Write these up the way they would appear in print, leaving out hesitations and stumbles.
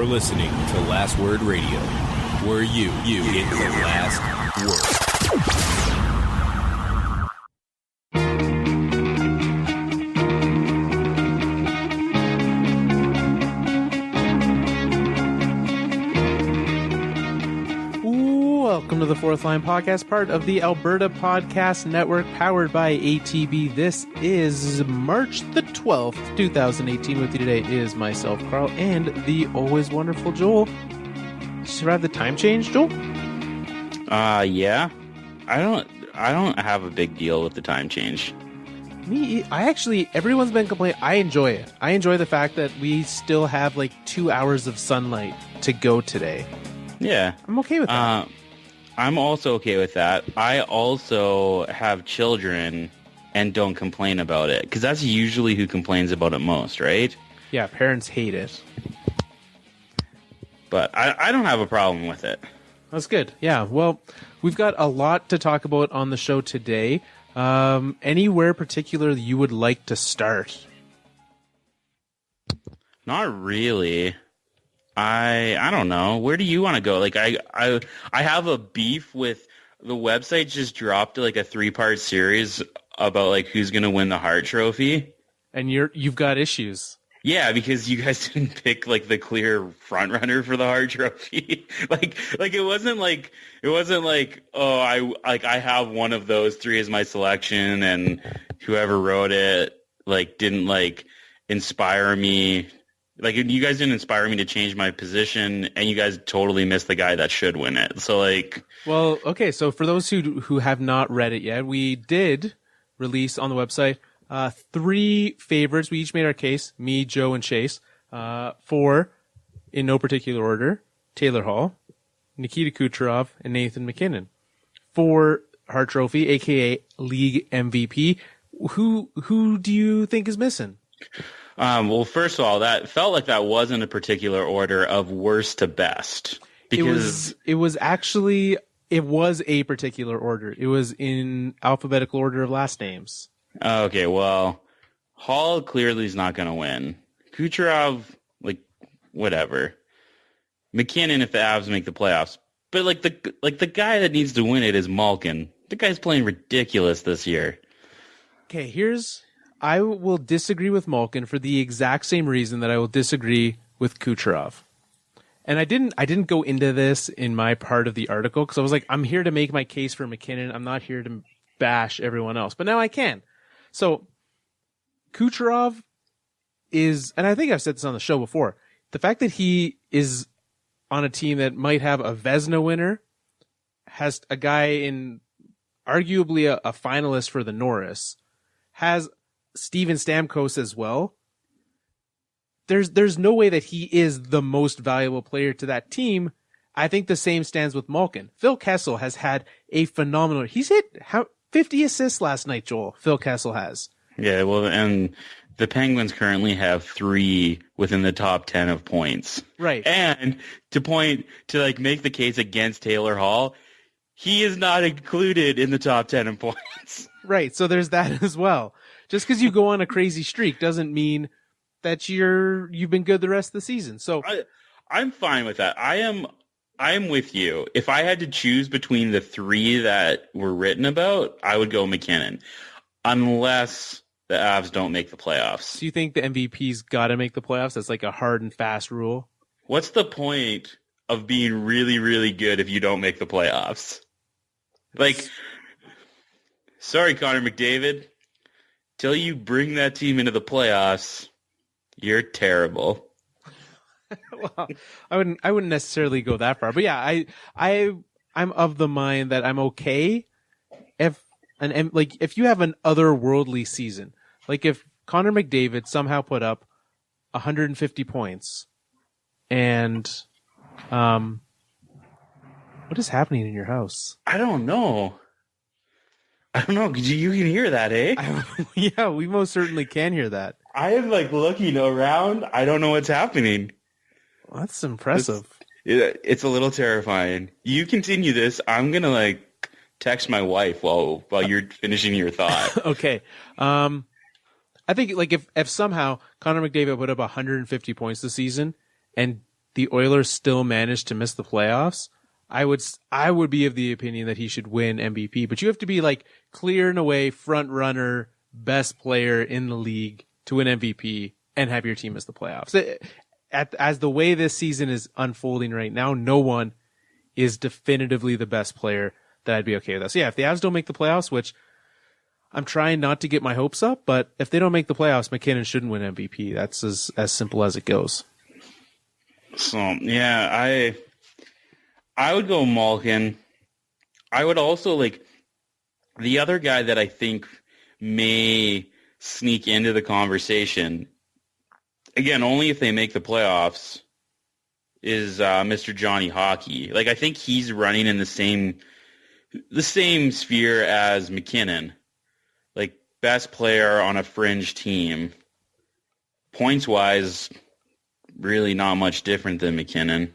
You're listening to Last Word Radio, where you get the last word. Welcome to the Fourth Line Podcast, part of the Alberta Podcast Network, powered by ATB. This is March the 12th, 2018. With you today is myself, Carl, and the always wonderful Joel. Should I have the time change, Joel? Yeah. I don't have a big deal with the time change. Everyone's been complaining. I enjoy it. I enjoy the fact that we still have like 2 hours of sunlight to go today. Yeah. I'm okay with that. I'm also okay with that. I also have children and don't complain about it, because that's usually who complains about it most, right? Yeah, parents hate it. But I don't have a problem with it. That's good. Yeah, well, we've got a lot to talk about on the show today. Anywhere particular you would like to start? Not really. I don't know. Where do you want to go? Like I have a beef with the website. Just dropped like a 3-part series about like who's going to win the Hart Trophy. And you've got issues. Yeah, because you guys didn't pick like the clear front runner for the Hart Trophy. like it wasn't like oh I have one of those 3 as my selection, and whoever wrote it like didn't like inspire me. Like, you guys didn't inspire me to change my position, and you guys totally missed the guy that should win it. So, like... Well, okay, so for those who have not read it yet, we did release on the website 3 favorites. We each made our case, me, Joe, and Chase, for, in no particular order, Taylor Hall, Nikita Kucherov, and Nathan MacKinnon. For Hart Trophy, a.k.a. League MVP, who do you think is missing? Well, first of all, that felt like that wasn't a particular order of worst to best. Because it was a particular order. It was in alphabetical order of last names. Okay, well, Hall clearly is not going to win. Kucherov, like, whatever. McKinnon if the Avs make the playoffs. But the guy that needs to win it is Malkin. The guy's playing ridiculous this year. Okay, I will disagree with Malkin for the exact same reason that I will disagree with Kucherov. And I didn't go into this in my part of the article because I was like, I'm here to make my case for McKinnon. I'm not here to bash everyone else. But now I can. So Kucherov is, and I think I've said this on the show before, the fact that he is on a team that might have a Vezina winner, has a guy in arguably a finalist for the Norris, has Steven Stamkos as well. There's no way that he is the most valuable player to that team. I think the same stands with Malkin. Phil Kessel has had a phenomenal. He's hit 50 assists last night, Joel. Phil Kessel has. Yeah, well, and the Penguins currently have 3 within the top 10 of points. Right. And to like make the case against Taylor Hall, he is not included in the top 10 in points. Right. So there's that as well. Just because you go on a crazy streak doesn't mean that you've been good the rest of the season. So I'm fine with that. I am with you. If I had to choose between the 3 that were written about, I would go McKinnon, unless the Avs don't make the playoffs. Do you think the MVP's got to make the playoffs? That's like a hard and fast rule. What's the point of being really, really good if you don't make the playoffs? Like, sorry, Connor McDavid. Till you bring that team into the playoffs, you're terrible. Well, I wouldn't necessarily go that far, but yeah, I'm of the mind that I'm okay if you have an otherworldly season, like if Connor McDavid somehow put up 150 points, and what is happening in your house? I don't know. You can hear that, eh? Yeah, we most certainly can hear that. I am like looking around. I don't know what's happening. Well, that's impressive. It's a little terrifying. You continue this. I'm going to like text my wife while you're finishing your thought. Okay. I think like if somehow Connor McDavid put up 150 points this season and the Oilers still managed to miss the playoffs, I would be of the opinion that he should win MVP. But you have to be like clear and away front runner, best player in the league to win MVP and have your team miss the playoffs. As the way this season is unfolding right now, no one is definitively the best player that I'd be okay with that. So yeah, if the Avs don't make the playoffs, which I'm trying not to get my hopes up, but if they don't make the playoffs, McKinnon shouldn't win MVP. That's as simple as it goes. So yeah, I would go Malkin. I would also like the other guy that I think may sneak into the conversation. Again, only if they make the playoffs, is Mr. Johnny Hockey. Like I think he's running in the same sphere as McKinnon. Like best player on a fringe team. Points wise, really not much different than McKinnon.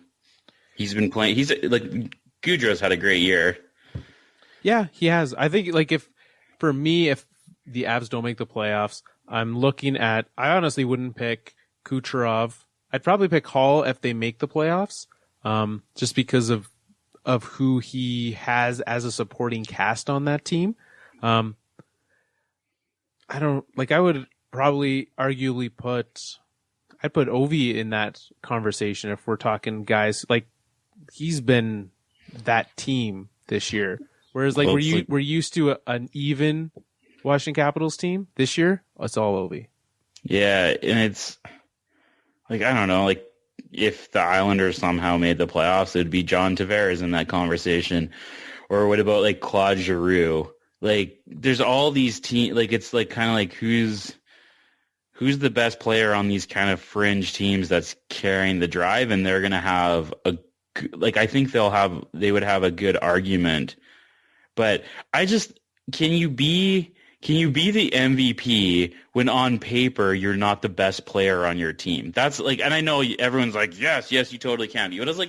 He's been playing. He's like Goudreau's had a great year. Yeah, he has. I think like if the Avs don't make the playoffs, I'm looking at. I honestly wouldn't pick Kucherov. I'd probably pick Hall if they make the playoffs, just because of who he has as a supporting cast on that team. I would probably arguably I'd put Ovi in that conversation if we're talking guys like he's been that team this year. Whereas like we're used to an even Washington Capitals team this year. It's all Ovi. Yeah, and it's like I don't know, like if the Islanders somehow made the playoffs, it would be John Tavares in that conversation. Or what about like Claude Giroux? Like there's all these teams. Like it's like kind of like who's the best player on these kind of fringe teams that's carrying the drive, and they're gonna have I think they would have a good argument. But can you be the MVP when on paper you're not the best player on your team? That's like, and I know everyone's like, yes, you totally can be. But it's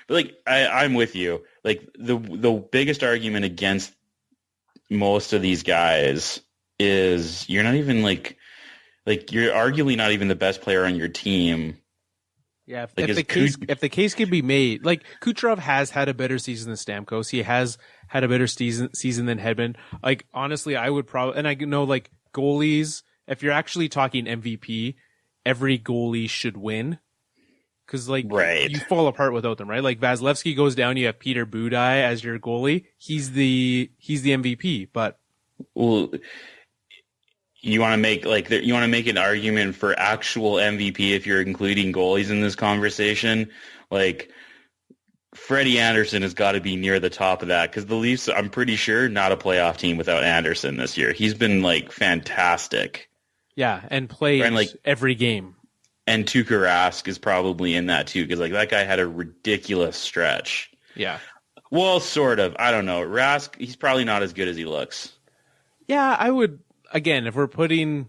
like, I'm with you. Like the biggest argument against most of these guys is you're not even like you're arguably not even the best player on your team. Yeah, if the case could be made, like Kucherov has had a better season than Stamkos. He has had a better season than Hedman. Like honestly, I would probably, and I know like goalies. If you're actually talking MVP, every goalie should win because like you fall apart without them, right? Like Vasilevsky goes down, you have Peter Budaj as your goalie. He's the MVP, but well. You want to make an argument for actual MVP if you're including goalies in this conversation. Like Freddie Anderson has got to be near the top of that because the Leafs, I'm pretty sure, not a playoff team without Anderson this year. He's been like fantastic. Yeah, and played like every game. And Tuukka Rask is probably in that too because like that guy had a ridiculous stretch. Yeah. Well, sort of. I don't know. Rask, he's probably not as good as he looks. Yeah, I would. Again, if we're putting...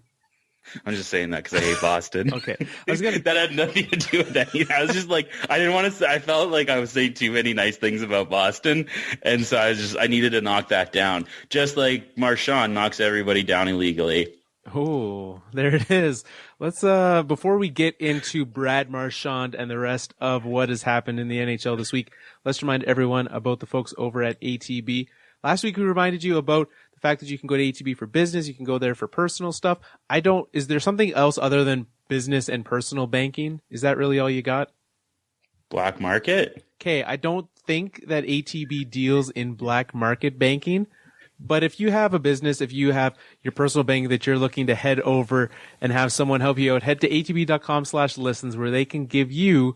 I'm just saying that because I hate Boston. Okay. That had nothing to do with that. I was just like, I didn't want to say, I felt like I was saying too many nice things about Boston. And so I needed to knock that down. Just like Marchand knocks everybody down illegally. Oh, there it is. Let's, before we get into Brad Marchand and the rest of what has happened in the NHL this week, let's remind everyone about the folks over at ATB. Last week we reminded you about the fact that you can go to ATB for business, you can go there for personal stuff. Is there something else other than business and personal banking? Is that really all you got? Black market? Okay, I don't think that ATB deals in black market banking, but if you have a business, if you have your personal banking that you're looking to head over and have someone help you out, head to atb.com/listens where they can give you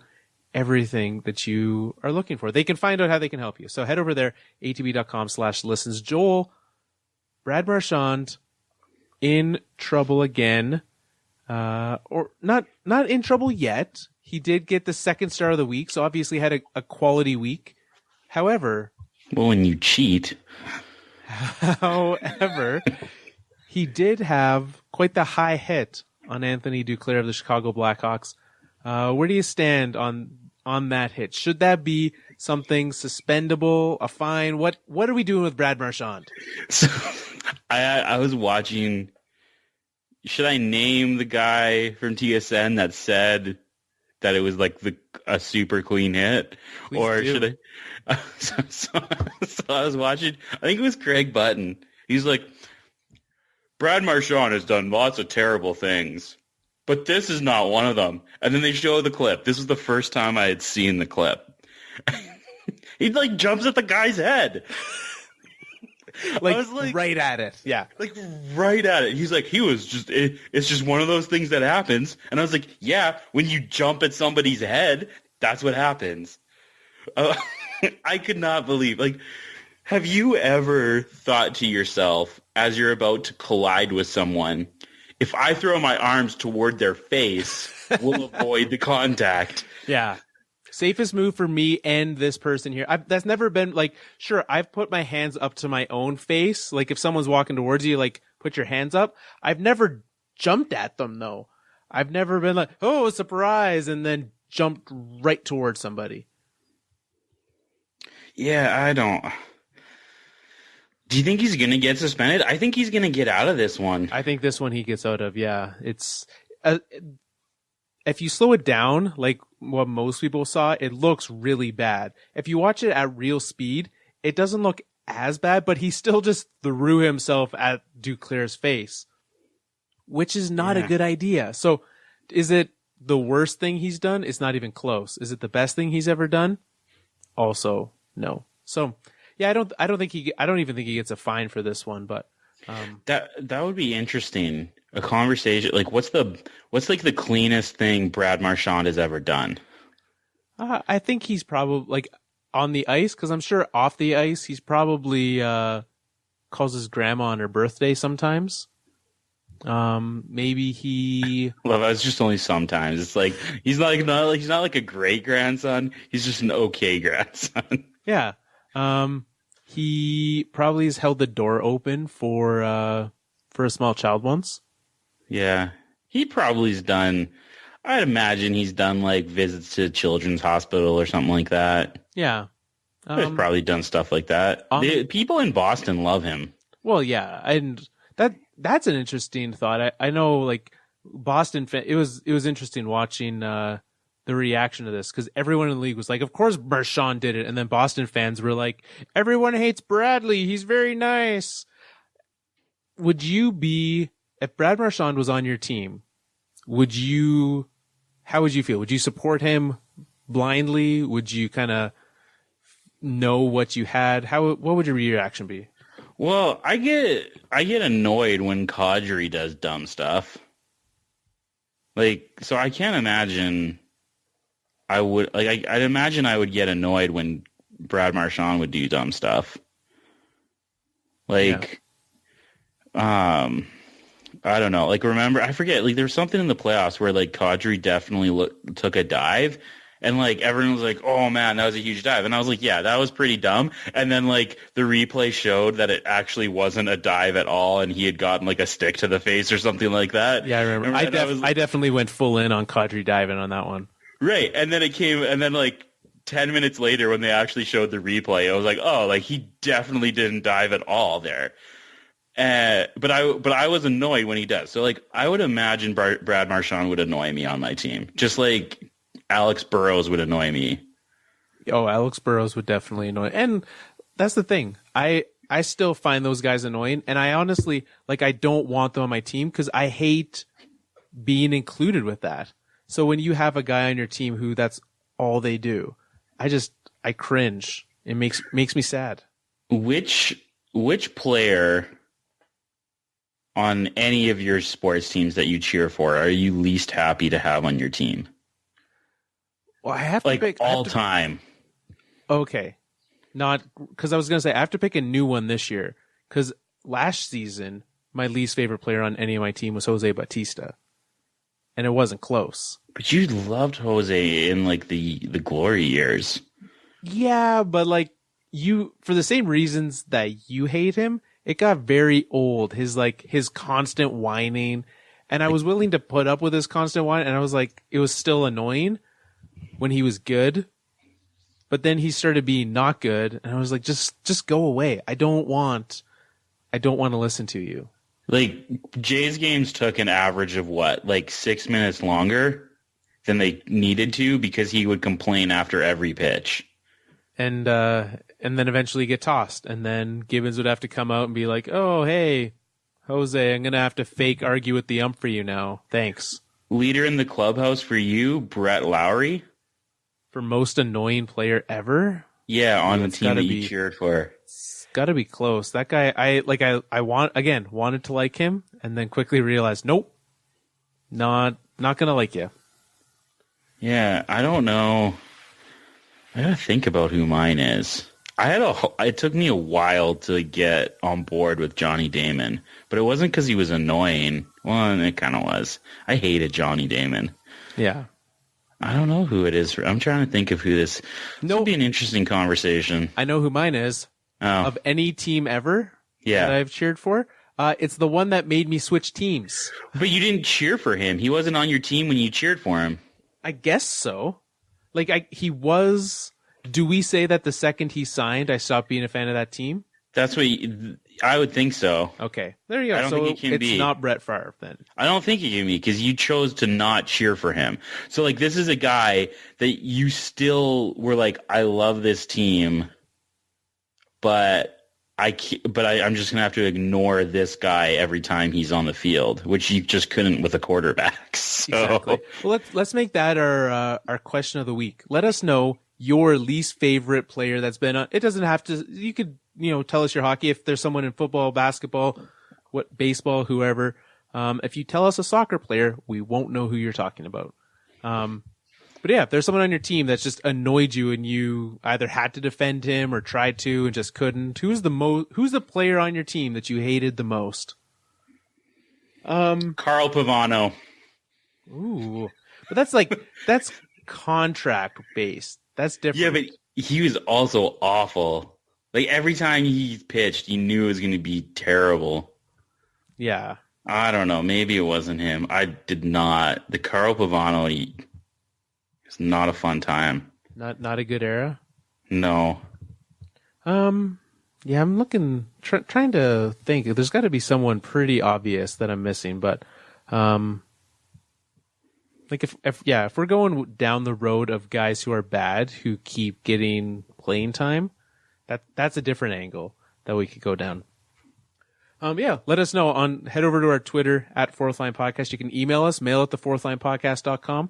everything that you are looking for. They can find out how they can help you. So head over there, atb.com/listens. Joel, Brad Marchand in trouble again, or not in trouble yet. He did get the second star of the week, so obviously had a quality week. However, well, when you cheat. However, he did have quite the high hit on Anthony Duclair of the Chicago Blackhawks. Where do you stand on that hit? Should that be something suspendable, a fine? What are we doing with Brad Marchand? So, I was watching. Should I name the guy from TSN that said that it was like a super clean hit? Please or do. should I? So I was watching. I think it was Craig Button. He's like, Brad Marchand has done lots of terrible things, but this is not one of them. And then they show the clip. This was the first time I had seen the clip. He like jumps at the guy's head. Like, I was like, right at it. Yeah. like right at it. He's like, it's just one of those things that happens. And I was like, yeah, when you jump at somebody's head, that's what happens. I could not believe, like, have you ever thought to yourself as you're about to collide with someone, if I throw my arms toward their face, we'll avoid the contact? Yeah. Safest move for me and this person here. That's never been like, sure, I've put my hands up to my own face. Like if someone's walking towards you, like put your hands up. I've never jumped at them though. I've never been like, oh, surprise, and then jumped right towards somebody. Yeah, I don't. Do you think he's going to get suspended? I think he's going to get out of this one. I think this one he gets out of. Yeah. It's, if you slow it down, like what most people saw, it looks really bad. If you watch it at real speed, it doesn't look as bad, but he still just threw himself at Duclair's face, which is not a good idea. So is it the worst thing he's done? It's not even close. Is it the best thing he's ever done? Also, no. So yeah, I don't even think he gets a fine for this one, but that would be interesting. A conversation, like what's like the cleanest thing Brad Marchand has ever done? I think he's probably like on the ice, because I'm sure off the ice he's probably calls his grandma on her birthday sometimes. Maybe he. Well, that's just only sometimes. It's like he's not like a great grandson. He's just an okay grandson. Yeah. He probably has held the door open for a small child once. Yeah, he probably's done. I'd imagine he's done like visits to Children's Hospital or something like that. Yeah. He's probably done stuff like that. People in Boston love him. Well, yeah, and that's an interesting thought. I know, like Boston fan, it was interesting watching the reaction to this, because everyone in the league was like, of course Marchand did it, and then Boston fans were like, everyone hates Bradley, he's very nice. Would you be, if Brad Marchand was on your team, how would you feel? Would you support him blindly? Would you kind of know what you had? What would your reaction be? Well, I get annoyed when Kadri does dumb stuff. Like, so I can't imagine I'd imagine I would get annoyed when Brad Marchand would do dumb stuff. Like, I don't know. Like, remember, I forget, like, there was something in the playoffs where, like, Kadri definitely took a dive, and, like, everyone was like, oh, man, that was a huge dive. And I was like, yeah, that was pretty dumb. And then, like, the replay showed that it actually wasn't a dive at all, and he had gotten, like, a stick to the face or something like that. Yeah, I remember. I definitely went full in on Kadri diving on that one. Right. And then, like, 10 minutes later when they actually showed the replay, I was like, oh, like, he definitely didn't dive at all there. But I was annoyed when he does. So, like, I would imagine Brad Marchand would annoy me on my team, just like Alex Burrows would annoy me. Oh, Alex Burrows would definitely annoy. And that's the thing. I still find those guys annoying, and I honestly, like, I don't want them on my team because I hate being included with that. So when you have a guy on your team who that's all they do, I cringe. It makes me sad. Which player on any of your sports teams that you cheer for are you least happy to have on your team? Well, I have to like pick all time. Okay, not because I was gonna say I have to pick a new one this year, because last season my least favorite player on any of my team was Jose Bautista, and it wasn't close. But you loved Jose in like the glory years. Yeah, but like for the same reasons that you hate him, it got very old. His constant whining, and I was willing to put up with his constant whine, and I was like, it was still annoying when he was good, but then he started being not good, and I was like, just go away. I don't want to listen to you. Like, Jays games took an average of what, like 6 minutes longer? than they needed to because he would complain after every pitch. And then eventually get tossed. And then Gibbons would have to come out and be like, oh, hey, Jose, I'm going to have to fake argue with the ump for you now. Thanks. Leader in the clubhouse for you, Brett Lowry. For most annoying player ever? Yeah, on the team that you cheered for. It's got to be close. That guy, I wanted to like him, and then quickly realized, nope, not going to like you. Yeah, I don't know. I gotta think about who mine is. It took me a while to get on board with Johnny Damon, but it wasn't because he was annoying. Well, it kind of was. I hated Johnny Damon. Yeah. I don't know who it is. I'm trying to think of who this. This would be an interesting conversation. I know who mine is. Oh. Of any team ever that I've cheered for, it's the one that made me switch teams. But you didn't cheer for him. He wasn't on your team when you cheered for him. I guess so. He was. Do we say that the second he signed, I stopped being a fan of that team? That's what I would think so. Okay, there you go. I don't think it's not Brett Favre then. I don't think it can be because you chose to not cheer for him. So this is a guy that you still were like, I love this team, but I'm just gonna have to ignore this guy every time he's on the field, which you just couldn't with a quarterback. So. Exactly. Well, let's make that our question of the week. Let us know your least favorite player that's been on. It doesn't have to. You could tell us your hockey if there's someone in football, basketball, baseball, whoever. If you tell us a soccer player, we won't know who you're talking about. But yeah, if there's someone on your team that's just annoyed you and you either had to defend him or tried to and just couldn't, who's the player on your team that you hated the most? Carl Pavano. Ooh, but that's contract based. That's different. Yeah, but he was also awful. Every time he pitched, you knew it was going to be terrible. Yeah. I don't know. Maybe it wasn't him. I did not. The Carl Pavano, it's not a fun time. Not a good era? No. Yeah, I'm looking, trying to think. There's got to be someone pretty obvious that I'm missing, but if we're going down the road of guys who are bad who keep getting playing time, that's a different angle that we could go down. Let us know head over to our Twitter at Fourth Line Podcast. You can email us, mail at thefourthlinepodcast.com.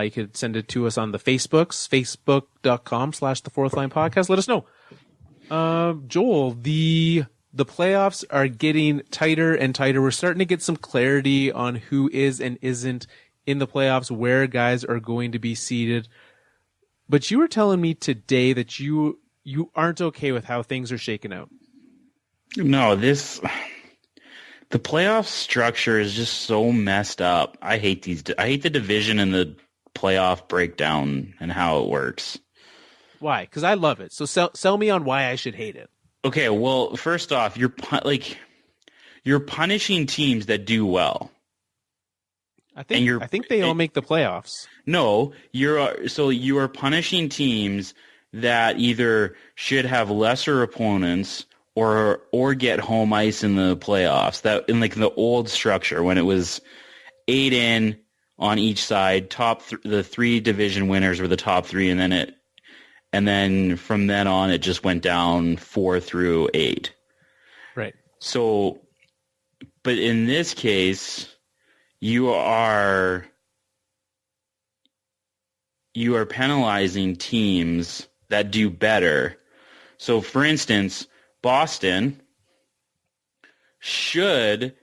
You could send it to us on the Facebooks, facebook.com/the Fourth Line Podcast. Let us know. Joel, the playoffs are getting tighter and tighter. We're starting to get some clarity on who is and isn't in the playoffs, where guys are going to be seated. But you were telling me today that you aren't okay with how things are shaking out. No, the playoff structure is just so messed up. I hate the division and the playoff breakdown and how it works. Why? Because I love it. So sell me on why I should hate it. Okay, well, first off, you're punishing teams that do well. I think they all make the playoffs. No, you are punishing teams that either should have lesser opponents or get home ice in the playoffs. That in the old structure when it was 8 in on each side, the 3 division winners were the top 3, and then from then on it just went down 4 through 8. Right. So, but in this case, you are penalizing teams that do better. So, for instance, Boston should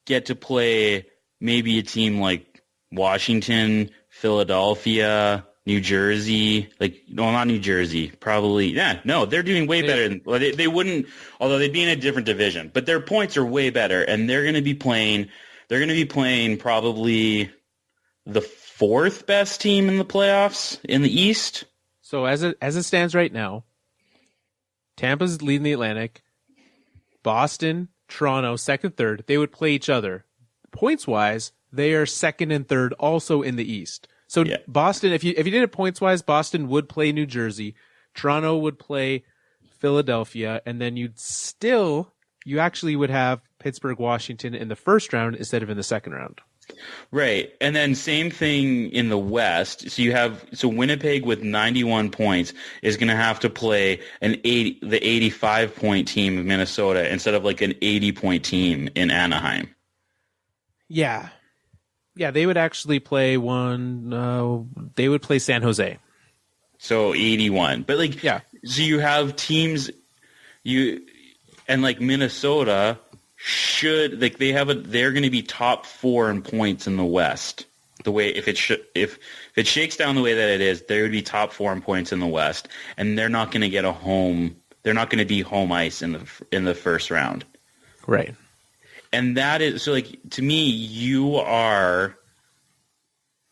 get to play maybe a team like Washington, Philadelphia, New Jersey, not New Jersey, probably. Yeah, no, they're doing way better. They wouldn't, although they'd be in a different division, but their points are way better, and they're going to be playing probably the 4th best team in the playoffs in the East. So as it stands right now, Tampa's leading the Atlantic. Boston, Toronto, 2nd, 3rd. They would play each other. Points-wise, they are 2nd and 3rd also in the East. So yeah. Boston, if you did it points-wise, Boston would play New Jersey. Toronto would play Philadelphia. And then you actually would have Pittsburgh, Washington in the first round instead of in the second round. Right. And then same thing in the West. So Winnipeg with 91 points is going to have to play the 85 point team of Minnesota instead of like an 80 point team in Anaheim. Yeah. Yeah, they would actually play they would play San Jose. So 81. But like, yeah. So you have teams, and like Minnesota they're going to be top 4 in points in the West. The way, if it shakes down the way that it is, they would be top 4 in points in the West, and they're not going to get they're not going to be home ice in the first round. Right. And that is, so like, to me, you are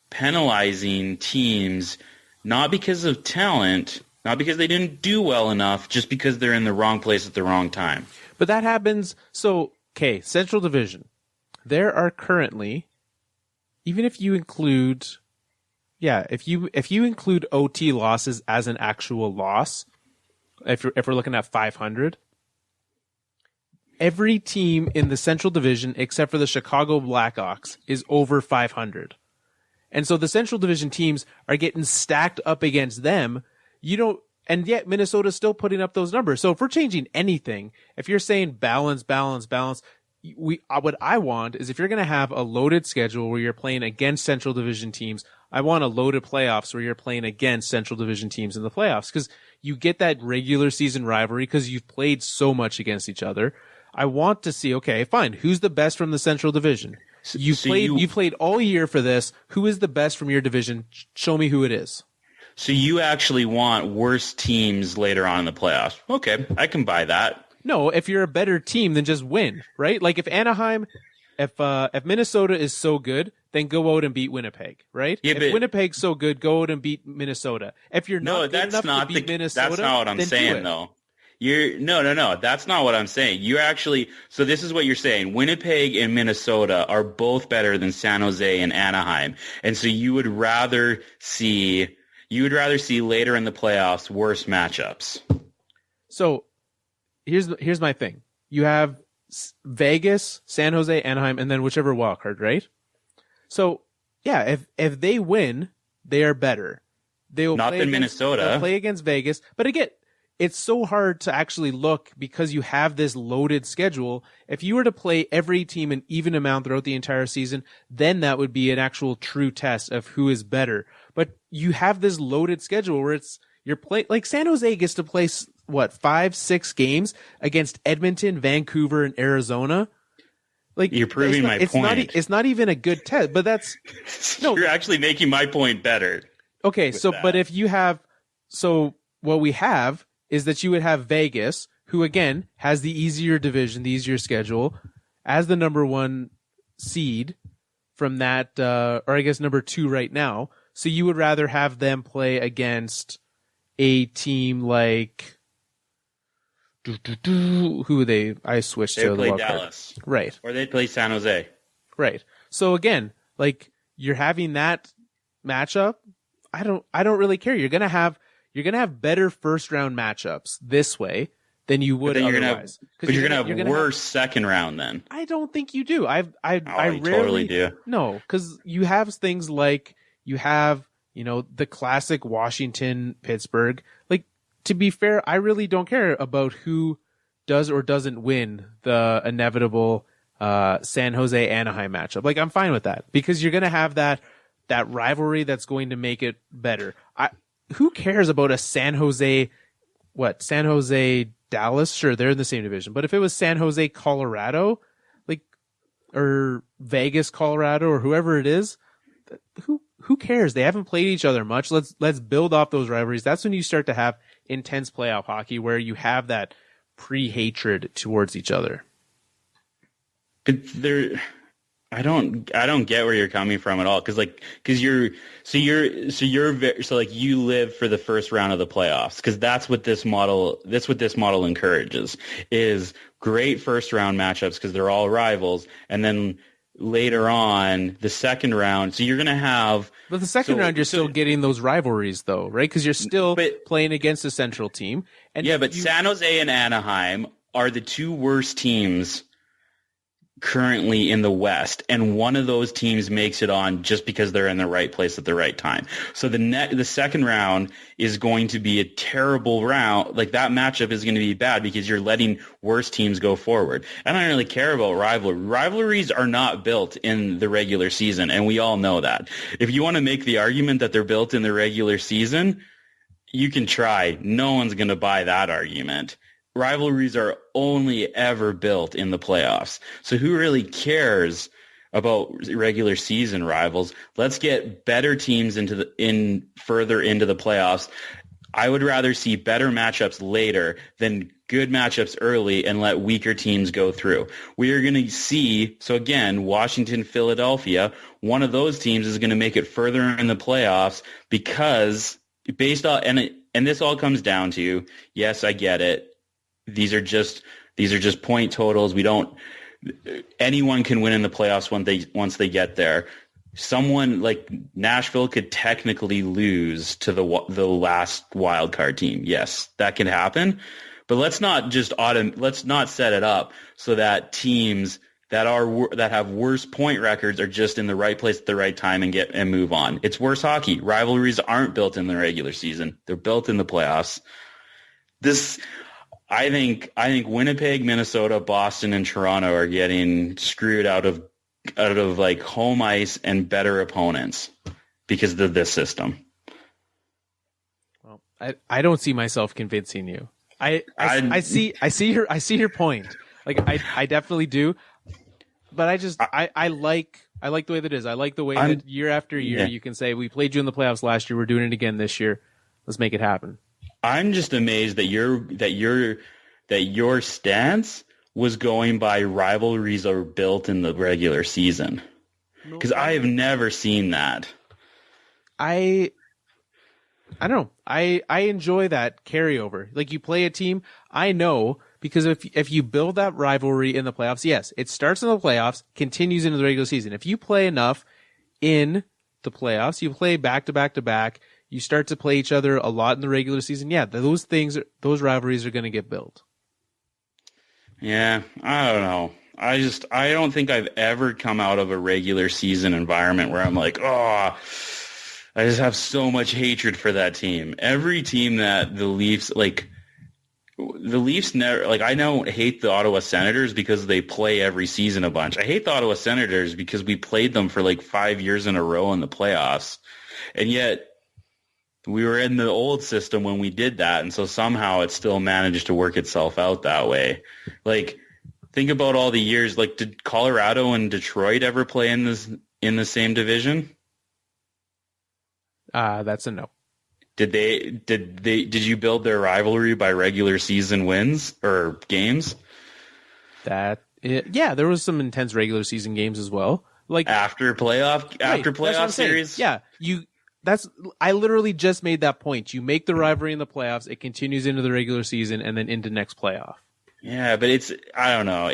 penalizing teams not because of talent, not because they didn't do well enough, just because they're in the wrong place at the wrong time. But that happens. So, okay, Central Division. There are currently, even if you include, if you include OT losses as an actual loss, if we're looking at 500, every team in the Central Division except for the Chicago Blackhawks is over 500. And so the Central Division teams are getting stacked up against them. And yet Minnesota's still putting up those numbers. So if we're changing anything, if you're saying balance, what I want is, if you're going to have a loaded schedule where you're playing against Central Division teams, I want a loaded playoffs where you're playing against Central Division teams in the playoffs, because you get that regular season rivalry because you've played so much against each other. I want to see, okay, fine, who's the best from the Central Division? You played all year for this. Who is the best from your division? Show me who it is. So you actually want worse teams later on in the playoffs. Okay, I can buy that. No, if you're a better team, then just win, right? Like if Minnesota is so good, then go out and beat Winnipeg, right? Yeah, if Winnipeg's so good, go out and beat Minnesota. If you're not good enough to beat Minnesota, that's not what I'm saying, though. No. That's not what I'm saying. So this is what you're saying. Winnipeg and Minnesota are both better than San Jose and Anaheim, and so you would rather see later in the playoffs worse matchups. So here's my thing. You have Vegas, San Jose, Anaheim, and then whichever wild card, right? So yeah, if they win, they are better. They will not play in against, Minnesota. They'll play against Vegas, but again, it's so hard to actually look because you have this loaded schedule. If you were to play every team an even amount throughout the entire season, then that would be an actual true test of who is better. But you have this loaded schedule where you're playing, like San Jose gets to play 5-6 games against Edmonton, Vancouver, and Arizona. Like, you're proving my point. It's not even a good test, but that's no. You're actually making my point better. Okay, so that. But if you have, so what we have is that you would have Vegas, who again has the easier division, the easier schedule, as the number 1 seed from that, or I guess number 2 right now. So you would rather have them play against a team like who they? I switched to the play Dallas, right? Or they play San Jose, right? So again, like you're having that matchup. I don't really care. You're gonna have better first round matchups this way than you would otherwise. But you're gonna have worse second round then. I don't think you do. I rarely totally do. No, because you have things like you have the classic Washington Pittsburgh. Like, to be fair, I really don't care about who does or doesn't win the inevitable San Jose Anaheim matchup. Like, I'm fine with that because you're gonna have that rivalry that's going to make it better. Who cares about a San Jose Dallas? Sure, they're in the same division. But if it was San Jose Colorado, or Vegas Colorado, or whoever it is, who cares? They haven't played each other much. Let's build off those rivalries. That's when you start to have intense playoff hockey where you have that pre-hatred towards each other. But I don't get where you're coming from at all, because you live for the first round of the playoffs, because that's what this model encourages, is great first round matchups because they're all rivals, and then later on the second round, so you're going to have. But the second round, you're still getting those rivalries though, right? Because you're still playing against a central team. And yeah, but San Jose and Anaheim are the 2 worst teams currently in the West, and one of those teams makes it on just because they're in the right place at the right time. So the second round is going to be a terrible round. Like, that matchup is going to be bad because you're letting worse teams go forward. I don't really care about rivalry. Rivalries are not built in the regular season, and we all know that. If you want to make the argument that they're built in the regular season, you can try. No one's going to buy that argument. Rivalries are only ever built in the playoffs. So who really cares about regular season rivals? Let's get better teams further into the playoffs. I would rather see better matchups later than good matchups early and let weaker teams go through. We are going to see, so again, Washington, Philadelphia, one of those teams is going to make it further in the playoffs because based on, and this all comes down to, yes, I get it. These are just point totals. Anyone can win in the playoffs once they get there. Someone like Nashville could technically lose to the last wild card team. Yes, that can happen. But let's not set it up so that teams that have worse point records are just in the right place at the right time and move on. It's worse hockey. Rivalries aren't built in the regular season. They're built in the playoffs. I think Winnipeg, Minnesota, Boston, and Toronto are getting screwed out of like home ice and better opponents because of this system. Well, I don't see myself convincing you. I see your point. Like I definitely do, but I like the way that it is. I like the way that year after year you can say we played you in the playoffs last year. We're doing it again this year. Let's make it happen. I'm just amazed that your stance was going by rivalries are built in the regular season, because I have never seen that. I don't know. I enjoy that carryover. Like, you play a team, I know, because if you build that rivalry in the playoffs, yes, it starts in the playoffs, continues into the regular season. If you play enough in the playoffs, you play back to back to back, you start to play each other a lot in the regular season, yeah, those rivalries are going to get built. Yeah, I don't know. I don't think I've ever come out of a regular season environment where I'm like, oh, I just have so much hatred for that team. Every team that the Leafs never, like, I don't hate the Ottawa Senators because they play every season a bunch. I hate the Ottawa Senators because we played them for like 5 years in a row in the playoffs. And yet we were in the old system when we did that, and so somehow it still managed to work itself out that way. Like, think about all the years. Like, did Colorado and Detroit ever play in the same division? That's a no. Did you build their rivalry by regular season wins or games? Yeah, there was some intense regular season games as well. Like after playoff series. Yeah, I literally just made that point. You make the rivalry in the playoffs, it continues into the regular season, and then into next playoff. Yeah, but I don't know.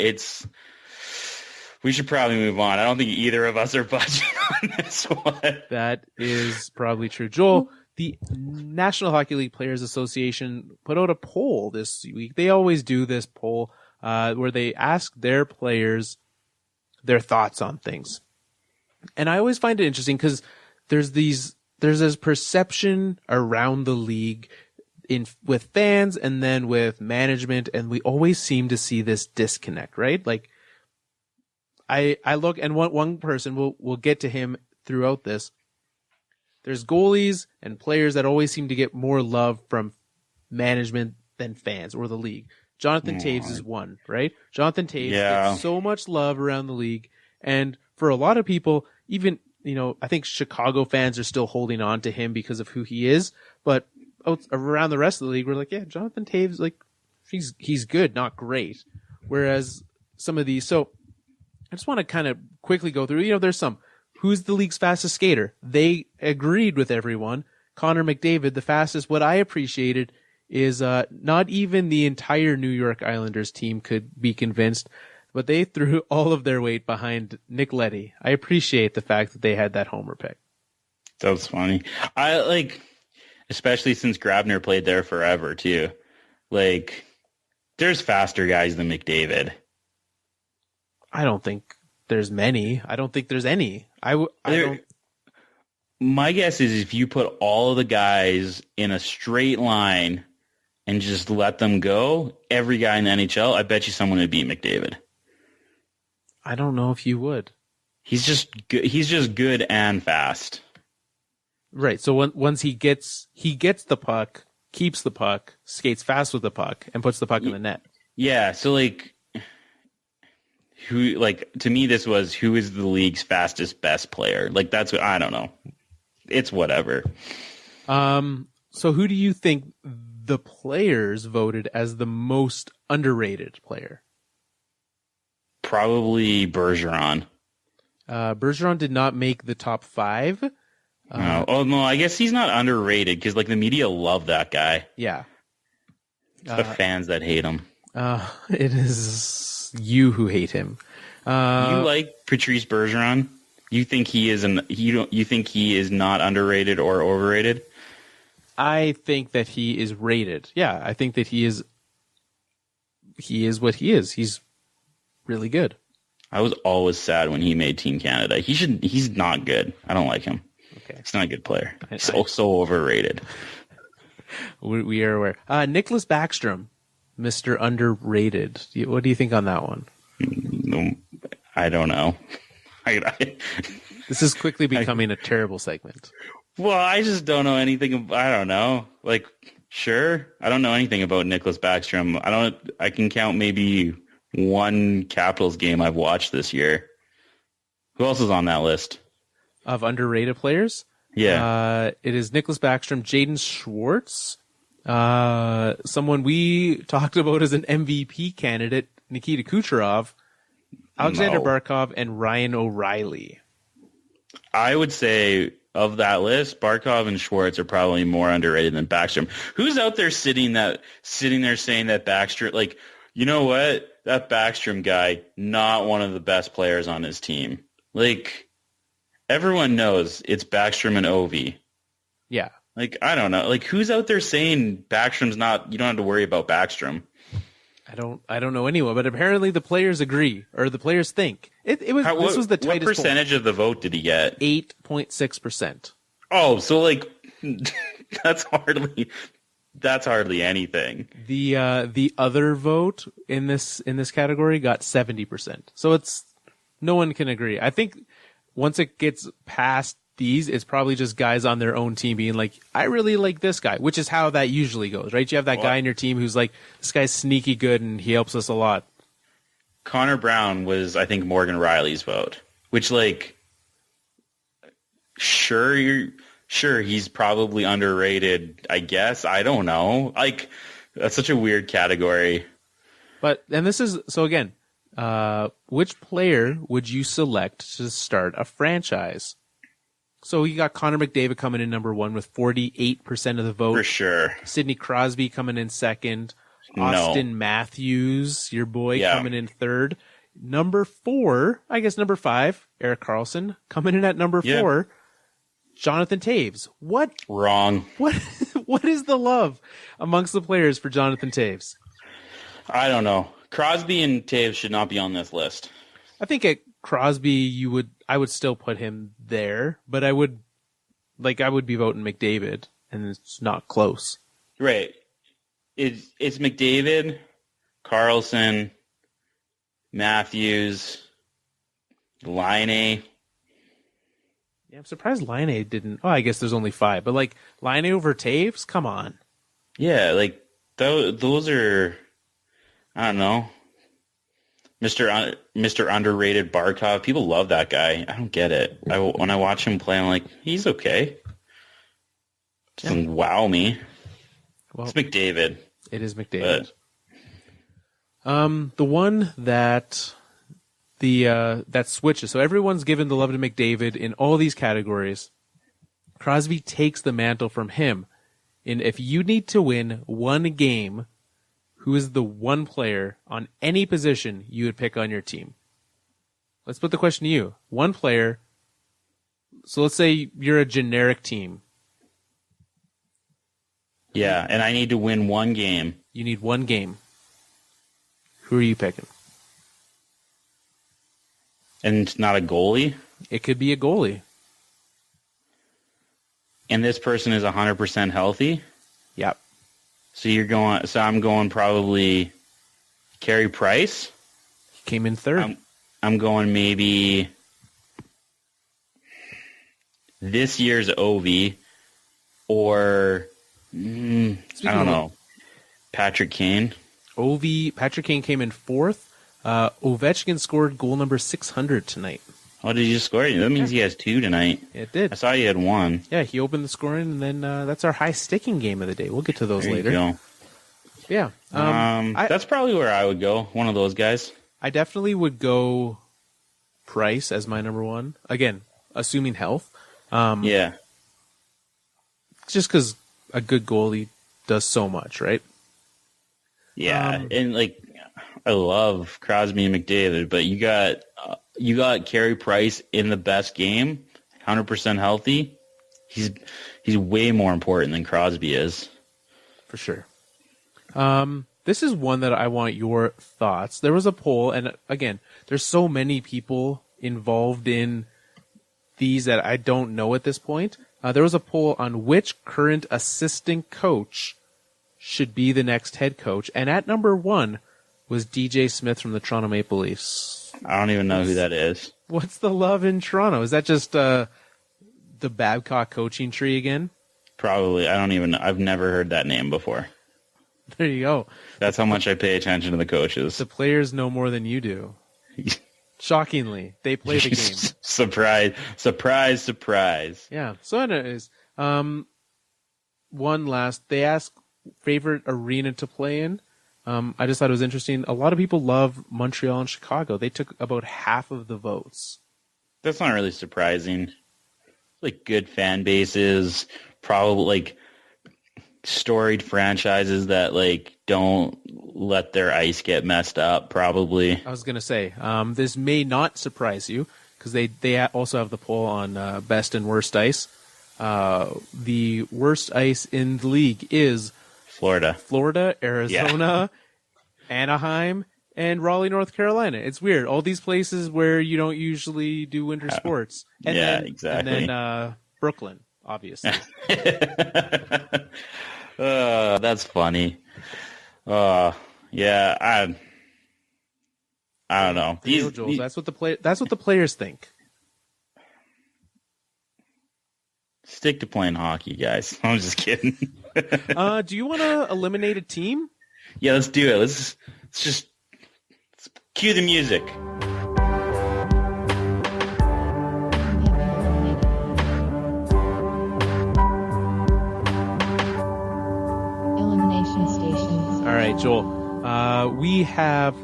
We should probably move on. I don't think either of us are budging on this one. That is probably true. Joel, the National Hockey League Players Association put out a poll this week. They always do this poll where they ask their players their thoughts on things. And I always find it interesting because there's this perception around the league with fans and then with management, and we always seem to see this disconnect, right? Like, I look, and one person, we'll get to him throughout this. There's goalies and players that always seem to get more love from management than fans or the league. Jonathan Toews is one, right? Jonathan Toews gets so much love around the league, and for a lot of people, even, I think Chicago fans are still holding on to him because of who he is, but around the rest of the league, we're like, yeah, Jonathan Toews, like, he's good, not great. Whereas some of these, so I just want to kind of quickly go through, there's some, who's the league's fastest skater? They agreed with everyone. Connor McDavid, the fastest. What I appreciated is not even the entire New York Islanders team could be convinced, but they threw all of their weight behind Nick Leddy. I appreciate the fact that they had that homer pick. That was funny. I like, especially since Grabner played there forever too. Like, there's faster guys than McDavid. I don't think there's many. I don't think there's any. I don't. My guess is if you put all of the guys in a straight line and just let them go, every guy in the NHL, I bet you someone would beat McDavid. I don't know if you would. He's just good. He's just good and fast. Right. So once he gets the puck, keeps the puck, skates fast with the puck, and puts the puck in the net. Yeah. So like, to me, this was who is the league's fastest best player. Like that's what I don't know. It's whatever. So who do you think the players voted as the most underrated player? Probably Bergeron. Bergeron did not make the top 5. No, I guess he's not underrated because like the media love that guy. Yeah. It's the fans that hate him. It is you who hate him. You like Patrice Bergeron? You think he is you think he is not underrated or overrated? I think that he is rated. Yeah, I think that he is what he is. He's really good. I was always sad when he made Team Canada. He's not good. I don't like him. Okay. He's not a good player. He's so overrated. We are aware. Nicholas Backstrom, Mr. Underrated. What do you think on that one? I don't know. This is quickly becoming a terrible segment. Well, I just don't know anything. I don't know. Like, sure, I don't know anything about Nicholas Backstrom. I can count maybe one Capitals game I've watched this year. Who else is on that list of underrated players? Yeah, it is Nicholas Backstrom, Jaden Schwartz, someone we talked about as an MVP candidate, Nikita Kucherov, Alexander Barkov, and Ryan O'Reilly. I would say of that list, Barkov and Schwartz are probably more underrated than Backstrom. Who's out there sitting there saying that Backstrom, like, you know what? That Backstrom guy, not one of the best players on his team. Like, everyone knows it's Backstrom and Ovi. Yeah. Like, I don't know. Like, who's out there saying Backstrom's not, you don't have to worry about Backstrom? I don't know anyone, but apparently the players agree, or the players think. This was the tightest. What percentage of the vote did he get? 8.6%. Oh, so like that's hardly anything. The other vote in this category got 70%. So no one can agree. I think once it gets past these, it's probably just guys on their own team being like, I really like this guy, which is how that usually goes, right? You have that guy in your team who's like, this guy's sneaky good and he helps us a lot. Connor Brown was, I think, Morgan Riley's vote, which, like, sure, he's probably underrated, I guess. I don't know. Like, that's such a weird category. And this is, so again, which player would you select to start a franchise? So you got Connor McDavid coming in number 1 with 48% of the vote. For sure. Sidney Crosby coming in second. Austin Matthews, your boy, coming in third. Number 4, I guess number 5, Erik Karlsson, coming in at number 4. Jonathan Toews. What? Wrong. What is the love amongst the players for Jonathan Toews? I don't know. Crosby and Toews should not be on this list. I think at Crosby, I would still put him there, but I would be voting McDavid, and it's not close. Right. It's McDavid, Carlson, Matthews, Laine. Yeah, I'm surprised Laine didn't. Oh, I guess there's only 5, but like Laine over Toews, come on. Yeah, like those are, I don't know. Mr. Underrated Barkov. People love that guy. I don't get it. When I watch him play, I'm like, he's okay. Doesn't wow me. Well, it's McDavid. It is McDavid. The one that that switches. So everyone's given the love to McDavid in all these categories. Crosby takes the mantle from him. And if you need to win one game, who is the one player on any position you would pick on your team? Let's put the question to you. One player. So let's say you're a generic team. Yeah, and I need to win one game. You need one game. Who are you picking? And not a goalie? It could be a goalie. And this person is 100% healthy? Yep. So I'm going probably Carey Price? He came in third. I'm going maybe this year's Ovi or I don't know. Patrick Kane. Patrick Kane came in fourth. Ovechkin scored goal number 600 tonight. Oh, did you score? That means he has 2 tonight. It did. I saw he had 1. Yeah, he opened the scoring, and then that's our high sticking game of the day. We'll get to those There later. You go. Yeah. That's probably where I would go. One of those guys. I definitely would go Price as my number one. Again, assuming health. Yeah. Just because a good goalie does so much, right? Yeah, and like I love Crosby and McDavid, but you got Carey Price in the best game, 100% healthy. He's way more important than Crosby is. For sure. This is one that I want your thoughts. There was a poll, and again, there's so many people involved in these that I don't know at this point. There was a poll on which current assistant coach should be the next head coach, and at number 1 was DJ Smith from the Toronto Maple Leafs. I don't even know who that is. What's the love in Toronto? Is that just the Babcock coaching tree again? Probably. I've never heard that name before. There you go. That's how much I pay attention to the coaches. The players know more than you do. Shockingly, they play the game. Surprise, surprise, surprise. Yeah. So anyways, one last. They asked favorite arena to play in. I just thought it was interesting. A lot of people love Montreal and Chicago. They took about half of the votes. That's not really surprising. Like good fan bases, probably like storied franchises that like don't let their ice get messed up. Probably. I was gonna say this may not surprise you because they also have the poll on best and worst ice. The worst ice in the league is Florida, Arizona, Anaheim, and Raleigh, North Carolina. It's weird. All these places where you don't usually do winter sports. And exactly. And then Brooklyn, obviously. That's funny. Yeah, I don't know. That's what the players think. Stick to playing hockey, guys. I'm just kidding. Do you want to eliminate a team? Yeah, let's do it. Let's cue the music. Elimination stations. All right, Joel. We have,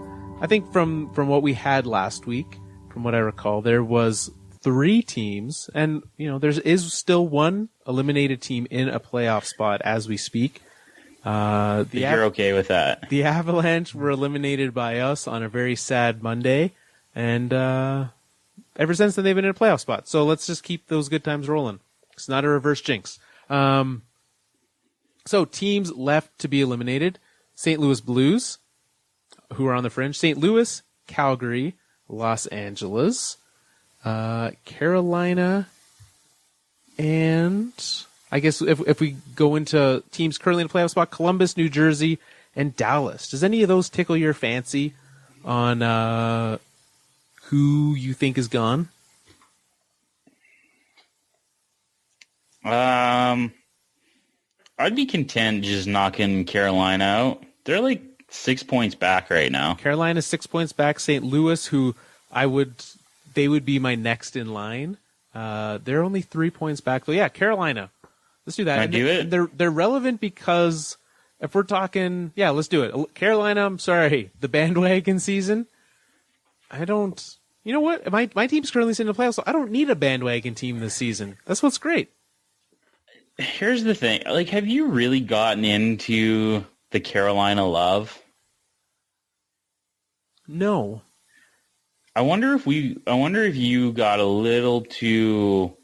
I think from what we had last week, from what I recall, there was 3 teams, and there is still one eliminated team in a playoff spot as we speak. You're okay with that? The Avalanche were eliminated by us on a very sad Monday, and ever since then they've been in a playoff spot. So let's just keep those good times rolling. It's not a reverse jinx. So teams left to be eliminated: St. Louis Blues, who are on the fringe; St. Louis, Calgary, Los Angeles, Carolina, and I guess if we go into teams currently in the playoff spot, Columbus, New Jersey, and Dallas. Does any of those tickle your fancy on who you think is gone? I'd be content just knocking Carolina out. They're like 6 points back right now. Carolina's 6 points back. St. Louis, who they would be my next in line. They're only 3 points back. So yeah, Carolina. Let's do that. They're relevant because if we're talking, yeah, let's do it. Carolina, I'm sorry, the bandwagon season. I don't. You know what? My team's currently sitting in the playoffs, so I don't need a bandwagon team this season. That's what's great. Here's the thing. Like, have you really gotten into the Carolina love? No. I wonder if you got a little too